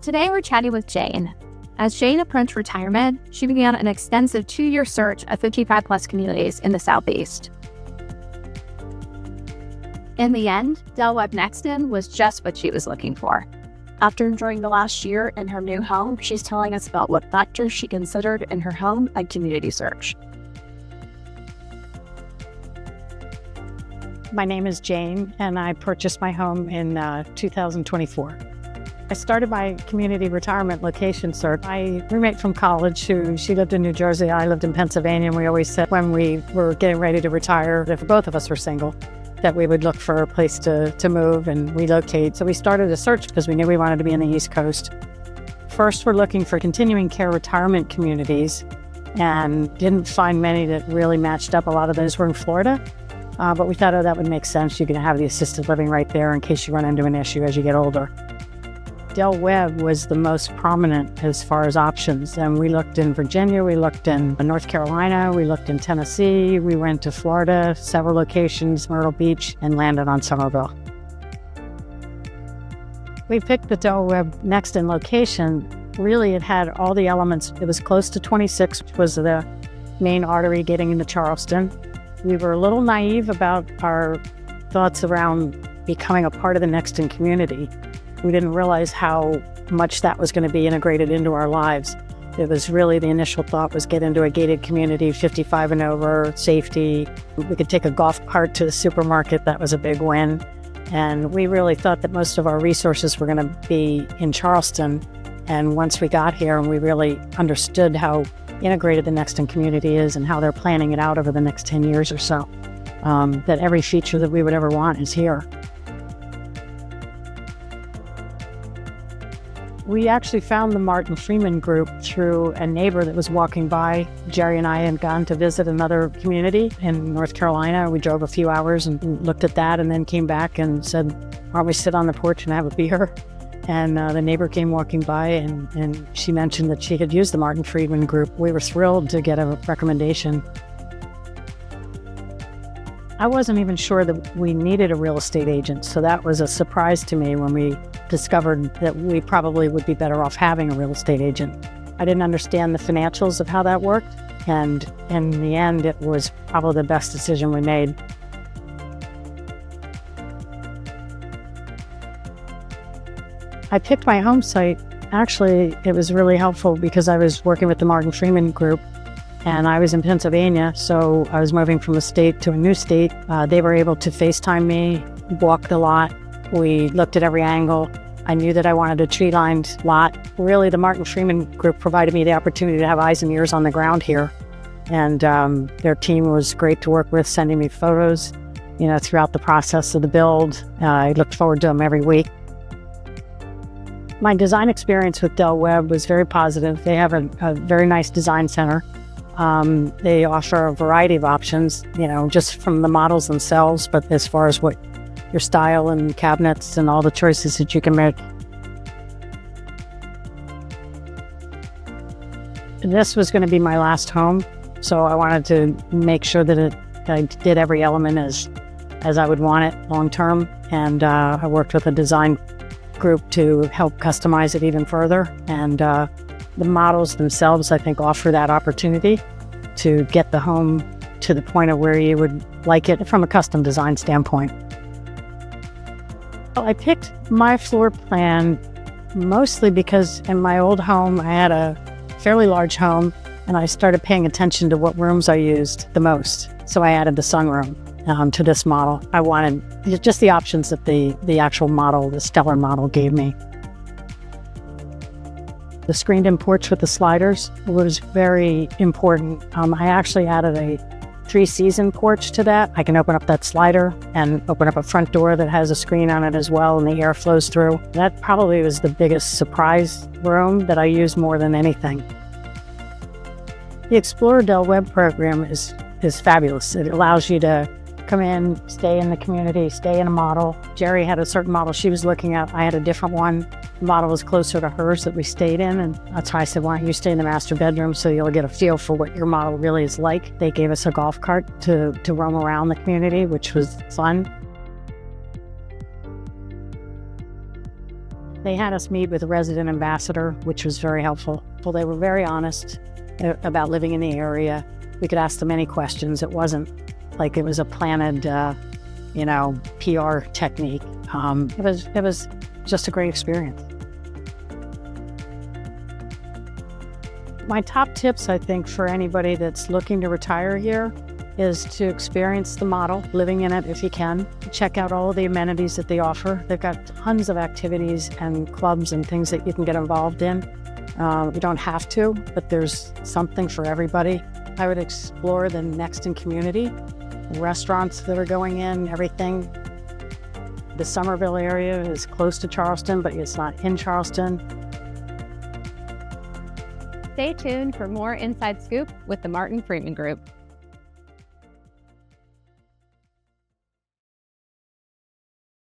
Today we're chatting with Jane. As Jane approached retirement, she began an extensive 2-year search of 55-plus communities in the Southeast. In the end, Webb Nexton was just what she was looking for. After enjoying the last year in her new home, she's telling us about what factors she considered in her home and community search. My name is Jane, and I purchased my home in 2024. I started my community retirement location search. My roommate from college, she lived in New Jersey, I lived in Pennsylvania, and we always said when we were getting ready to retire, if both of us were single, that we would look for a place to move and relocate. So we started a search because we knew we wanted to be in the East Coast. First, we're looking for continuing care retirement communities and didn't find many that really matched up. A lot of those were in Florida, but we thought, that would make sense. You can have the assisted living right there in case you run into an issue as you get older. Webb was the most prominent as far as options, and we looked in Virginia, we looked in North Carolina, we looked in Tennessee, we went to Florida, several locations, Myrtle Beach, and landed on Summerville. We picked the Webb Nexton location. Really, it had all the elements. It was close to 26, which was the main artery getting into Charleston. We were a little naive about our thoughts around becoming a part of the Nexton community. We didn't realize how much that was going to be integrated into our lives. It was really the initial thought was get into a gated community, 55 and over, safety. We could take a golf cart to the supermarket. That was a big win. And we really thought that most of our resources were going to be in Charleston. And once we got here and we really understood how integrated the Nexton community is and how they're planning it out over the next 10 years or so, that every feature that we would ever want is here. We actually found the Martin Freeman group through a neighbor that was walking by. Jerry and I had gone to visit another community in North Carolina. We drove a few hours and looked at that and then came back and said, why don't we sit on the porch and have a beer? And the neighbor came walking by and she mentioned that she had used the Martin Freeman group. We were thrilled to get a recommendation. I wasn't even sure that we needed a real estate agent, so that was a surprise to me when we discovered that we probably would be better off having a real estate agent. I didn't understand the financials of how that worked, and in the end, it was probably the best decision we made. I picked my home site. Actually, it was really helpful because I was working with the Martin Freeman group, and I was in Pennsylvania, so I was moving from a state to a new state. They were able to FaceTime me, walk the lot. We looked at every angle. I knew that I wanted a tree-lined lot. Really, the Martin Freeman group provided me the opportunity to have eyes and ears on the ground here. And their team was great to work with, sending me photos, throughout the process of the build. I looked forward to them every week. My design experience with Webb was very positive. They have a very nice design center. They offer a variety of options, just from the models themselves, but as far as what your style and cabinets and all the choices that you can make. This was going to be my last home, so I wanted to make sure that I did every element as I would want it long term, and I worked with a design group to help customize it even further. And the models themselves, I think, offer that opportunity to get the home to the point of where you would like it from a custom design standpoint. I picked my floor plan mostly because in my old home, I had a fairly large home, and I started paying attention to what rooms I used the most. So I added the sunroom to this model. I wanted just the options that the actual model, the Stellar model, gave me. The screened-in porch with the sliders was very important. I actually added a 3-season porch to that. I can open up that slider and open up a front door that has a screen on it as well, and the air flows through. That probably was the biggest surprise room that I used more than anything. The Explorer Webb program is fabulous. It allows you to come in, stay in the community, stay in a model. Jerry had a certain model she was looking at. I had a different one. The model was closer to hers that we stayed in, and that's why I said, why don't you stay in the master bedroom so you'll get a feel for what your model really is like. They gave us a golf cart to roam around the community, which was fun. They had us meet with a resident ambassador, which was very helpful. Well, they were very honest about living in the area. We could ask them any questions. It wasn't like it was a planted, PR technique. It was just a great experience. My top tips, I think, for anybody that's looking to retire here is to experience the model, living in it if you can. Check out all of the amenities that they offer. They've got tons of activities and clubs and things that you can get involved in. You don't have to, but there's something for everybody. I would explore the Nexton community, restaurants that are going in, everything. The Summerville area is close to Charleston, but it's not in Charleston. Stay tuned for more Inside Scoop with the Martin Freeman Group.